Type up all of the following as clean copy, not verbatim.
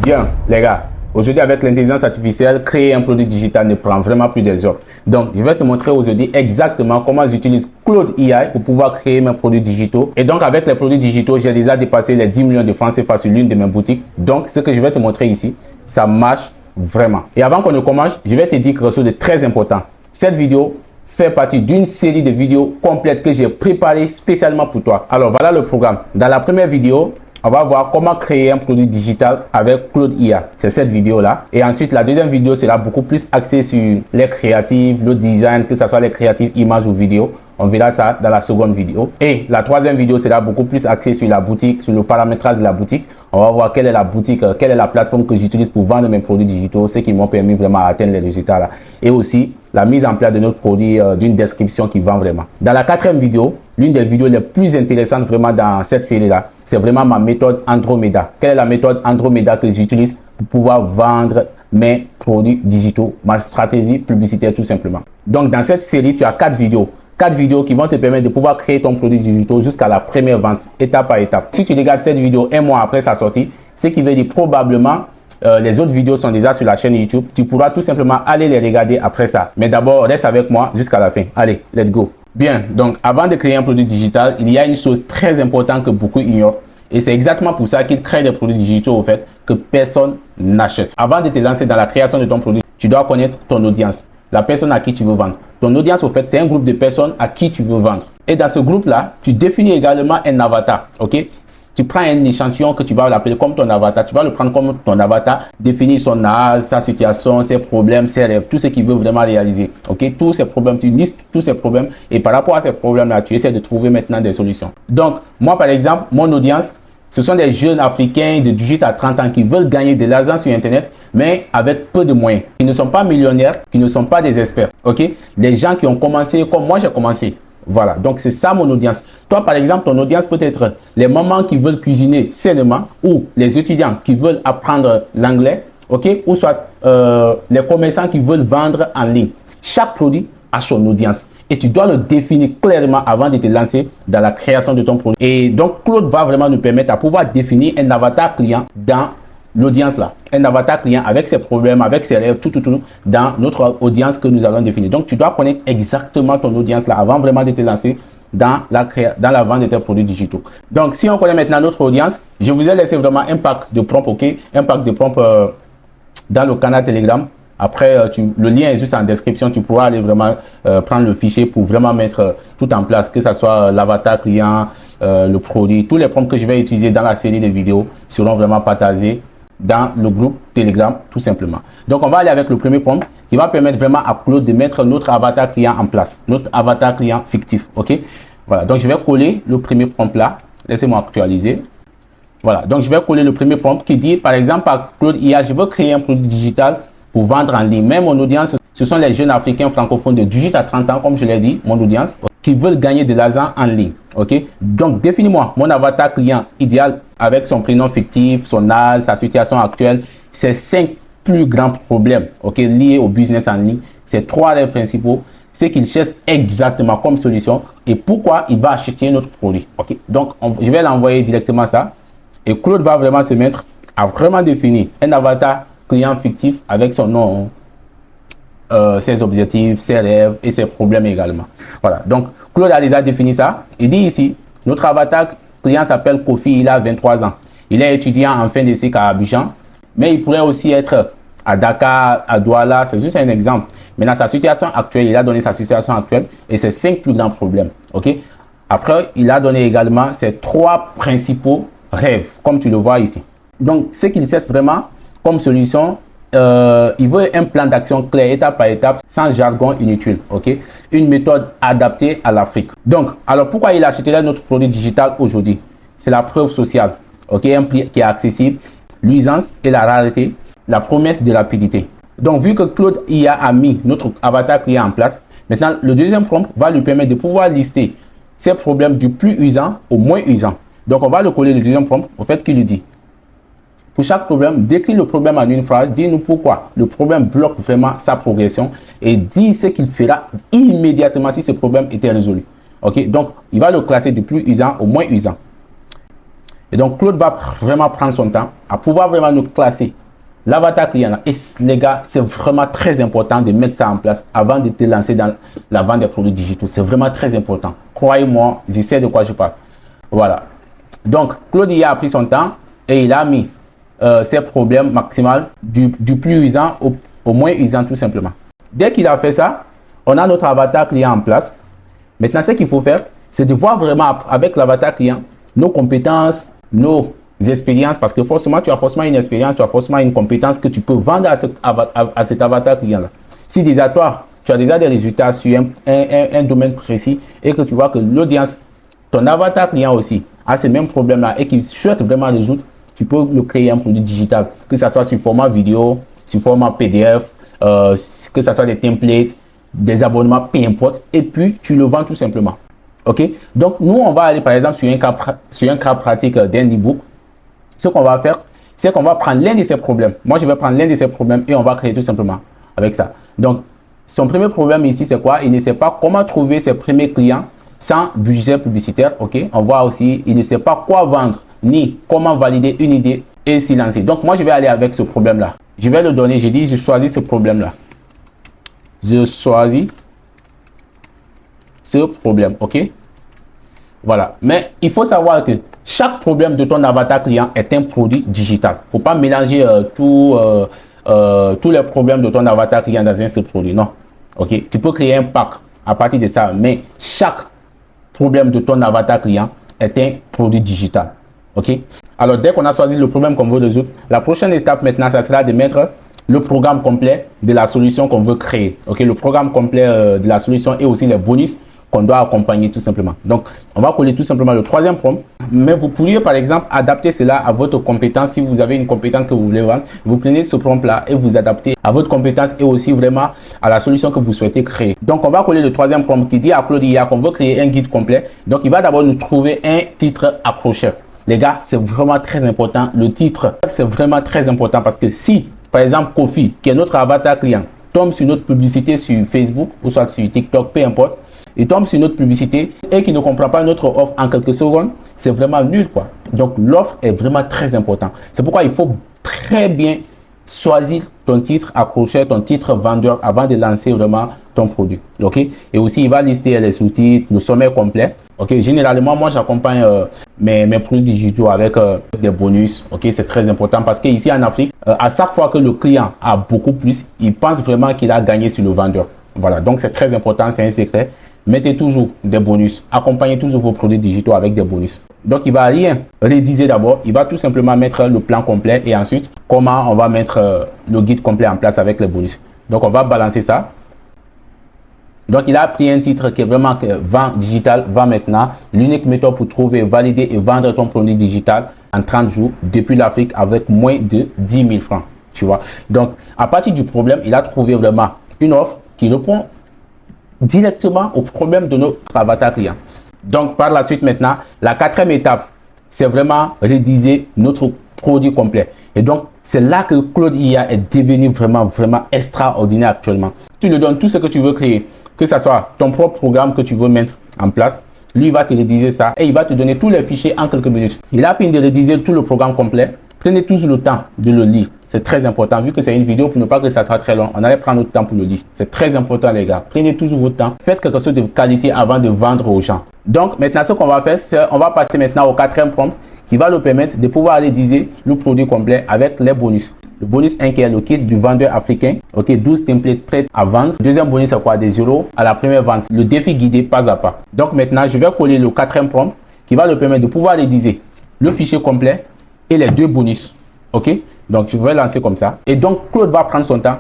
Bien, les gars, aujourd'hui avec l'intelligence artificielle, créer un produit digital ne prend vraiment plus des heures. Donc, je vais te montrer aujourd'hui exactement comment j'utilise Claude AI pour pouvoir créer mes produits digitaux. Et donc, avec les produits digitaux, j'ai déjà dépassé les 10 millions de francs CFA sur l'une de mes boutiques. Donc, ce que je vais te montrer ici, ça marche vraiment. Et avant qu'on ne commence, je vais te dire quelque chose de très important. Cette vidéo fait partie d'une série de vidéos complètes que j'ai préparées spécialement pour toi. Alors, voilà le programme. Dans la première vidéo, on va voir comment créer un produit digital avec Claude IA. C'est cette vidéo-là. Et ensuite, la deuxième vidéo sera beaucoup plus axée sur les créatives, le design, que ce soit les créatives images ou vidéos. On verra ça dans la seconde vidéo. Et la troisième vidéo sera beaucoup plus axée sur la boutique, sur le paramétrage de la boutique. On va voir quelle est la boutique, quelle est la plateforme que j'utilise pour vendre mes produits digitaux, ce qui m'ont permis vraiment à atteindre les résultats là. Et aussi, la mise en place de notre produit, d'une description qui vend vraiment. Dans la quatrième vidéo, l'une des vidéos les plus intéressantes vraiment dans cette série-là, c'est vraiment ma méthode Andromeda. Quelle est la méthode Andromeda que j'utilise pour pouvoir vendre mes produits digitaux, ma stratégie publicitaire tout simplement. Donc, dans cette série, tu as 4 vidéos. 4 vidéos qui vont te permettre de pouvoir créer ton produit digital jusqu'à la première vente, étape par étape. Si tu regardes cette vidéo un mois après sa sortie, ce qui veut dire probablement les autres vidéos sont déjà sur la chaîne YouTube. Tu pourras tout simplement aller les regarder après ça. Mais d'abord, reste avec moi jusqu'à la fin. Allez, let's go. Bien, donc avant de créer un produit digital, il y a une chose très importante que beaucoup ignorent. Et c'est exactement pour ça qu'ils créent des produits digitaux au fait que personne n'achète. Avant de te lancer dans la création de ton produit, tu dois connaître ton audience. La personne à qui tu veux vendre. Ton audience, au fait, c'est un groupe de personnes à qui tu veux vendre. Et dans ce groupe-là, tu définis également un avatar. OK? Tu prends un échantillon que tu vas l'appeler comme ton avatar. Tu vas le prendre comme ton avatar, définir son âge, sa situation, ses problèmes, ses rêves, tout ce qu'il veut vraiment réaliser. OK? Tous ces problèmes, tu listes tous ces problèmes. Et par rapport à ces problèmes-là, tu essaies de trouver maintenant des solutions. Donc, moi, par exemple, mon audience, ce sont des jeunes Africains de 18 à 30 ans qui veulent gagner de l'argent sur Internet, mais avec peu de moyens. Ils ne sont pas millionnaires, qui ne sont pas des experts. OK? Des gens qui ont commencé comme moi j'ai commencé. Voilà. Donc, c'est ça mon audience. Toi, par exemple, ton audience peut être les mamans qui veulent cuisiner sainement ou les étudiants qui veulent apprendre l'anglais. OK? Ou soit les commerçants qui veulent vendre en ligne. Chaque produit a son audience. Et tu dois le définir clairement avant de te lancer dans la création de ton produit. Et donc, Claude va vraiment nous permettre à pouvoir définir un avatar client dans l'audience là. Un avatar client avec ses problèmes, avec ses rêves, tout dans notre audience que nous allons définir. Donc, tu dois connaître exactement ton audience là avant vraiment de te lancer dans la vente de tes produits digitaux. Donc, si on connaît maintenant notre audience, je vous ai laissé vraiment un pack de prompts, OK? Un pack de prompts dans le canal Telegram. Après, le lien est juste en description. Tu pourras aller vraiment prendre le fichier pour vraiment mettre tout en place, que ce soit l'avatar client, le produit. Tous les prompts que je vais utiliser dans la série de vidéos seront vraiment partagés dans le groupe Telegram, tout simplement. Donc, on va aller avec le premier prompt qui va permettre vraiment à Claude de mettre notre avatar client en place, notre avatar client fictif. OK? Voilà. Donc, je vais coller le premier prompt là. Laissez-moi actualiser. Voilà. Donc, je vais coller le premier prompt qui dit, par exemple, à Claude IA, je veux créer un produit digital pour vendre en ligne. Même mon audience, ce sont les jeunes Africains francophones de 18 à 30 ans, comme je l'ai dit, mon audience, qui veulent gagner de l'argent en ligne. OK? Donc, définis-moi mon avatar client idéal avec son prénom fictif, son âge, sa situation actuelle. Ces 5 plus grands problèmes, OK, liés au business en ligne. Ces 3 rêves principaux, c'est qu'il cherche exactement comme solution et pourquoi il va acheter notre produit. OK? Donc, je vais l'envoyer directement ça. Et Claude va vraiment se mettre à vraiment définir un avatar client fictif avec son nom, ses objectifs, ses rêves et ses problèmes également. Voilà. Donc, Claude a déjà défini ça. Il dit ici, notre avatar client s'appelle Kofi, il a 23 ans. Il est étudiant en fin de cycle à Abidjan, mais il pourrait aussi être à Dakar, à Douala. C'est juste un exemple. Maintenant, sa situation actuelle, il a donné sa situation actuelle et ses 5 plus grands problèmes. OK? Après, il a donné également ses 3 principaux rêves, comme tu le vois ici. Donc, ce qu'il cherche vraiment comme solution, il veut un plan d'action clair, étape par étape, sans jargon inutile. OK? Une méthode adaptée à l'Afrique. Donc, alors pourquoi il achèterait notre produit digital aujourd'hui? C'est la preuve sociale. OK? Un prix qui est accessible, l'usance et la rareté, la promesse de rapidité. Donc, vu que Claude IA a mis notre avatar client en place, maintenant, le deuxième prompt va lui permettre de pouvoir lister ses problèmes du plus usant au moins usant. Donc, on va le coller le deuxième prompt au fait qu'il lui dit. Pour chaque problème, décris le problème en une phrase, dis-nous pourquoi le problème bloque vraiment sa progression et dis ce qu'il fera immédiatement si ce problème était résolu. OK? Donc, il va le classer du plus usant au moins usant. Et donc, Claude va vraiment prendre son temps à pouvoir vraiment nous classer l'avatar client là. Et les gars, c'est vraiment très important de mettre ça en place avant de te lancer dans la vente des produits digitaux. C'est vraiment très important. Croyez-moi, je sais de quoi je parle. Voilà. Donc, Claude IA a pris son temps et il a mis ses problèmes maximales du plus usant au moins usant tout simplement. Dès qu'il a fait ça, on a notre avatar client en place. Maintenant, ce qu'il faut faire, c'est de voir vraiment avec l'avatar client nos compétences, nos expériences, parce que forcément, tu as forcément une expérience, tu as forcément une compétence que tu peux vendre à cet avatar client-là. Si déjà toi, tu as déjà des résultats sur un domaine précis et que tu vois que l'audience, ton avatar client aussi, a ces mêmes problèmes-là et qu'il souhaite vraiment résoudre, tu peux le créer un produit digital, que ce soit sur format vidéo, sur format PDF, que ce soit des templates, des abonnements, peu importe, et puis tu le vends tout simplement. Ok, donc nous on va aller par exemple sur un cas pratique d'un e-book. Ce qu'on va faire, c'est qu'on va prendre l'un de ces problèmes. Moi je vais prendre l'un de ces problèmes et on va créer tout simplement avec ça. Donc son premier problème ici c'est quoi? Il ne sait pas comment trouver ses premiers clients sans budget publicitaire. Ok, on voit aussi il ne sait pas quoi vendre ni comment valider une idée et s'y lancer. Donc moi je vais aller avec ce problème là. Je vais le donner, j'ai dit je choisis ce problème là. Je choisis ce problème, ok? Voilà. Mais il faut savoir que chaque problème de ton avatar client est un produit digital. Il ne faut pas mélanger tous les problèmes de ton avatar client dans un seul produit. Non. Ok? Tu peux créer un pack à partir de ça, mais chaque problème de ton avatar client est un produit digital. Ok? Alors, dès qu'on a choisi le problème qu'on veut résoudre, la prochaine étape maintenant, ça sera de mettre le programme complet de la solution qu'on veut créer. Ok, le programme complet de la solution et aussi les bonus qu'on doit accompagner tout simplement. Donc, on va coller tout simplement le troisième prompt. Mais vous pourriez par exemple adapter cela à votre compétence. Si vous avez une compétence que vous voulez vendre, vous prenez ce prompt là et vous adaptez à votre compétence et aussi vraiment à la solution que vous souhaitez créer. Donc, on va coller le troisième prompt qui dit à Claude IA qu'on veut créer un guide complet. Donc, il va d'abord nous trouver un titre accrocheur. Les gars, c'est vraiment très important. Le titre, c'est vraiment très important parce que si par exemple, Kofi, qui est notre avatar client, tombe sur notre publicité sur Facebook ou soit sur TikTok, peu importe, il tombe sur notre publicité et qu'il ne comprend pas notre offre en quelques secondes, c'est vraiment nul quoi. Donc l'offre est vraiment très importante. C'est pourquoi il faut très bien choisir ton titre accrocheur, ton titre vendeur avant de lancer vraiment ton produit. Ok? Et aussi, il va lister les sous-titres, le sommaire complet. Ok? Généralement, moi, j'accompagne mes produits digitaux avec des bonus. Ok? C'est très important parce qu'ici en Afrique, à chaque fois que le client a beaucoup plus, il pense vraiment qu'il a gagné sur le vendeur. Voilà. Donc, c'est très important. C'est un secret. Mettez toujours des bonus. Accompagnez toujours vos produits digitaux avec des bonus. Donc, il va rien rédiger d'abord. Il va tout simplement mettre le plan complet et ensuite, comment on va mettre le guide complet en place avec les bonus. Donc, on va balancer ça. Donc, il a pris un titre qui est vraiment vente digital, vend maintenant. L'unique méthode pour trouver, valider et vendre ton produit digital en 30 jours depuis l'Afrique avec moins de 10 000 francs. Tu vois. Donc, à partir du problème, il a trouvé vraiment une offre qui répond directement au problème de notre avatar client. Donc, par la suite maintenant, la quatrième étape, c'est vraiment rédiger notre produit complet. Et donc, c'est là que Claude IA est devenu vraiment extraordinaire actuellement. Tu lui donnes tout ce que tu veux créer, que ce soit ton propre programme que tu veux mettre en place. Lui, il va te rédiger ça et il va te donner tous les fichiers en quelques minutes. Il a fini de rédiger tout le programme complet. Prenez toujours le temps de le lire. C'est très important. Vu que c'est une vidéo, pour ne pas que ça soit très long, on allait prendre notre temps pour le lire. C'est très important, les gars. Prenez toujours votre temps. Faites quelque chose de qualité avant de vendre aux gens. Donc, maintenant, ce qu'on va faire, c'est on va passer maintenant au quatrième prompt qui va nous permettre de pouvoir rédiger le produit complet avec les bonus. Le bonus 1 qui est le kit du vendeur africain. Ok, 12 templates prêts à vendre. Deuxième bonus, c'est quoi? Des 0 à la première vente. Le défi guidé pas à pas. Donc, maintenant, je vais coller le quatrième prompt qui va nous permettre de pouvoir rédiger le fichier complet et les deux bonus. Ok, donc je vais lancer comme ça. Et donc Claude va prendre son temps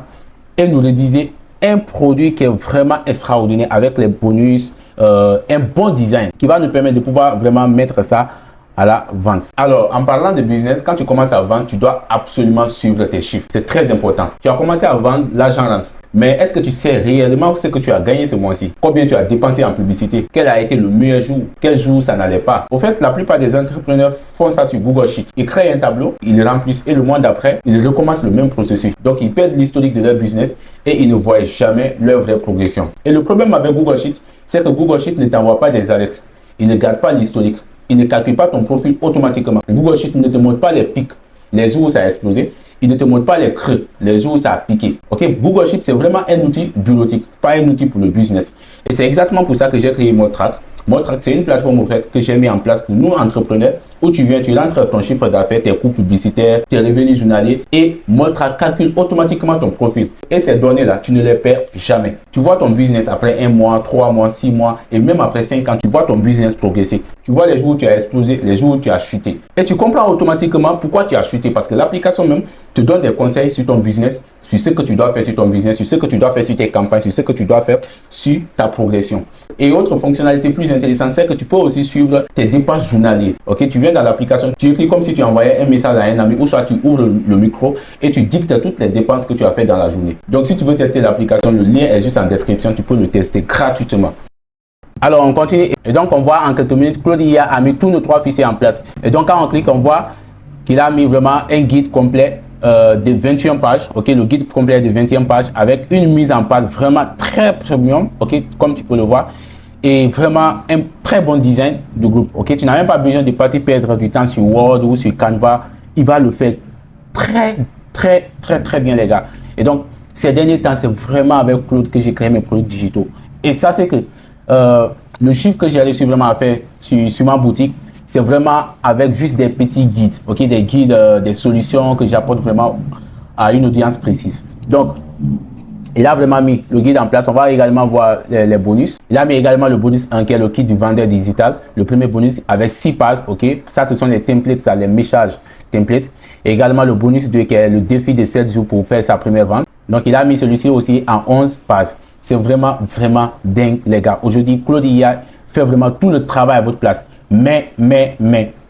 et nous rédiger un produit qui est vraiment extraordinaire avec les bonus, un bon design qui va nous permettre de pouvoir vraiment mettre ça à la vente. Alors, en parlant de business, quand tu commences à vendre, tu dois absolument suivre tes chiffres. C'est très important. Tu as commencé à vendre, l'argent rentre. Mais est-ce que tu sais réellement ce que tu as gagné ce mois-ci? Combien tu as dépensé en publicité? Quel a été le meilleur jour? Quel jour ça n'allait pas? Au fait, la plupart des entrepreneurs font ça sur Google Sheet. Ils créent un tableau, ils le remplissent et le mois d'après, ils recommencent le même processus. Donc, ils perdent l'historique de leur business et ils ne voient jamais leur vraie progression. Et le problème avec Google Sheet, c'est que Google Sheet ne t'envoie pas des alertes. Il ne garde pas l'historique. il ne calcule pas ton profil automatiquement. Google Sheet ne te montre pas les pics, les jours où ça a explosé. Il ne te montre pas les creux, les jours où ça a piqué. Ok, Google Sheet, c'est vraiment un outil bureautique, pas un outil pour le business. Et c'est exactement pour ça que j'ai créé Motrac. Motrac, c'est une plateforme au fait que j'ai mis en place pour nous entrepreneurs où tu viens, tu rentres ton chiffre d'affaires, tes coûts publicitaires, tes revenus journaliers et Motrac calcule automatiquement ton profil. Et ces données-là, tu ne les perds jamais. Tu vois ton business après 1 mois, 3 mois, 6 mois et même après 5 ans, tu vois ton business progresser. Tu vois les jours où tu as explosé, les jours où tu as chuté. Et tu comprends automatiquement pourquoi tu as chuté parce que l'application même te donne des conseils sur ton business, sur ce que tu dois faire sur ton business, sur ce que tu dois faire sur tes campagnes, sur ce que tu dois faire sur ta progression. Et autre fonctionnalité plus intéressante, c'est que tu peux aussi suivre tes dépenses journalières. Ok, tu viens dans l'application, tu écris comme si tu envoyais un message à un ami ou soit tu ouvres le micro et tu dictes toutes les dépenses que tu as fait dans la journée. Donc si tu veux tester l'application, le lien est juste en description, tu peux le tester gratuitement. Alors on continue et donc on voit en quelques minutes, Claude IA a mis tous nos 3 fichiers en place. Et donc quand on clique, on voit qu'il a mis vraiment un guide complet de 21 pages, ok, le guide complet de 21 pages avec une mise en page vraiment très premium, ok, comme tu peux le voir, et vraiment un très bon design de groupe, ok, tu n'as même pas besoin de partir perdre du temps sur Word ou sur Canva, il va le faire très bien les gars. Et donc ces derniers temps, c'est vraiment avec Claude que j'ai créé mes produits digitaux. Et ça c'est que le chiffre que j'ai réussi vraiment à faire sur ma boutique, c'est vraiment avec juste des petits guides, ok, des guides, des solutions que j'apporte vraiment à une audience précise. Donc, il a vraiment mis le guide en place. On va également voir les bonus. Il a mis également le bonus 1 qui est le kit du vendeur digital. Le premier bonus avec 6 pages, ok. Ça, ce sont les templates, ça, les messages templates. Et également le bonus 2 qui est le défi de 7 jours pour faire sa première vente. Donc, il a mis celui-ci aussi en 11 pages. C'est vraiment dingue, les gars. Aujourd'hui, Claude IA fait vraiment tout le travail à votre place. Mais,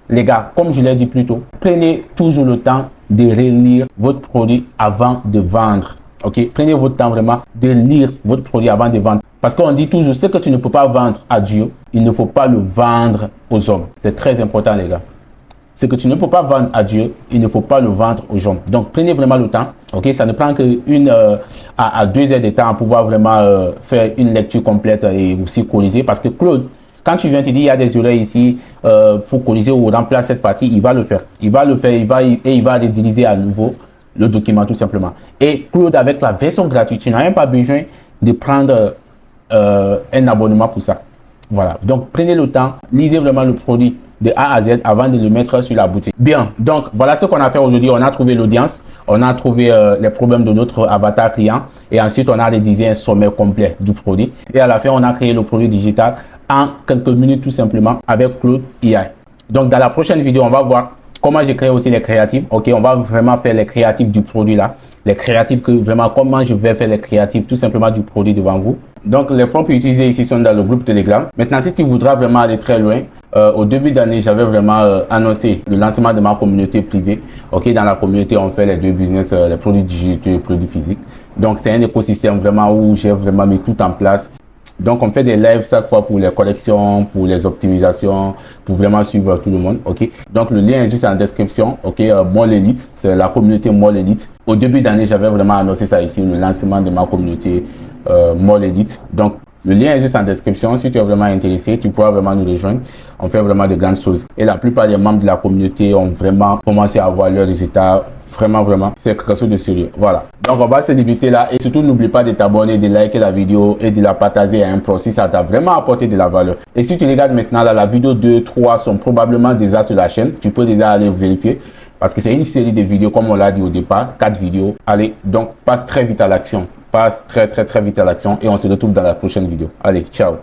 les gars, comme je l'ai dit plus tôt, prenez toujours le temps de relire votre produit avant de vendre. Ok, prenez votre temps vraiment de lire votre produit avant de vendre. Parce qu'on dit toujours, ce que tu ne peux pas vendre à Dieu, il ne faut pas le vendre aux hommes. C'est très important, les gars. Ce que tu ne peux pas vendre à Dieu, il ne faut pas le vendre aux hommes. Donc, prenez vraiment le temps. Ok, ça ne prend que 1 à 2 heures de temps pour pouvoir vraiment faire une lecture complète et aussi corriger. Parce que Claude, quand tu viens te dire il y a des erreurs ici, pour corriger ou remplacer cette partie, il va le faire. Il va réutiliser à nouveau le document tout simplement. Et Claude, avec la version gratuite, tu n'as même pas besoin de prendre un abonnement pour ça. Voilà. Donc, prenez le temps, lisez vraiment le produit de A à Z avant de le mettre sur la boutique. Bien. Donc, voilà ce qu'on a fait aujourd'hui. On a trouvé l'audience, on a trouvé les problèmes de notre avatar client et ensuite, on a rédigé un sommaire complet du produit. Et à la fin, on a créé le produit digital en quelques minutes tout simplement avec Claude IA. Donc dans la prochaine vidéo, on va voir comment j'ai créé aussi les créatifs. Ok, on va vraiment faire les créatifs du produit là. Les créatifs que vraiment, comment je vais faire les créatifs tout simplement du produit devant vous. Donc les prompts utilisés ici sont dans le groupe Telegram. Maintenant, si tu voudras vraiment aller très loin, au début d'année, j'avais vraiment annoncé le lancement de ma communauté privée. Ok, dans la communauté, on fait les 2 business, les produits digitaux et les produits physiques. Donc c'est un écosystème vraiment où j'ai vraiment mis tout en place. Donc, on fait des lives chaque fois pour les collections, pour les optimisations, pour vraiment suivre tout le monde. Ok. Donc, le lien est juste en description. Ok. Mall Elite, c'est la communauté Mall Elite. Au début d'année, j'avais vraiment annoncé ça ici, le lancement de ma communauté Mall Elite. Donc, le lien est juste en description. Si tu es vraiment intéressé, tu pourras vraiment nous rejoindre. On fait vraiment de grandes choses. Et la plupart des membres de la communauté ont vraiment commencé à voir leurs résultats. Vraiment, c'est quelque chose de sérieux. Voilà. Donc, on va se limiter là. Et surtout, n'oublie pas de t'abonner, de liker la vidéo et de la partager à un pro si ça t'a vraiment apporté de la valeur. Et si tu regardes maintenant là, la vidéo 2, 3 sont probablement déjà sur la chaîne. Tu peux déjà aller vérifier. Parce que c'est une série de vidéos, comme on l'a dit au départ, 4 vidéos. Allez, donc, passe très vite à l'action. Passe très vite à l'action. Et on se retrouve dans la prochaine vidéo. Allez, ciao.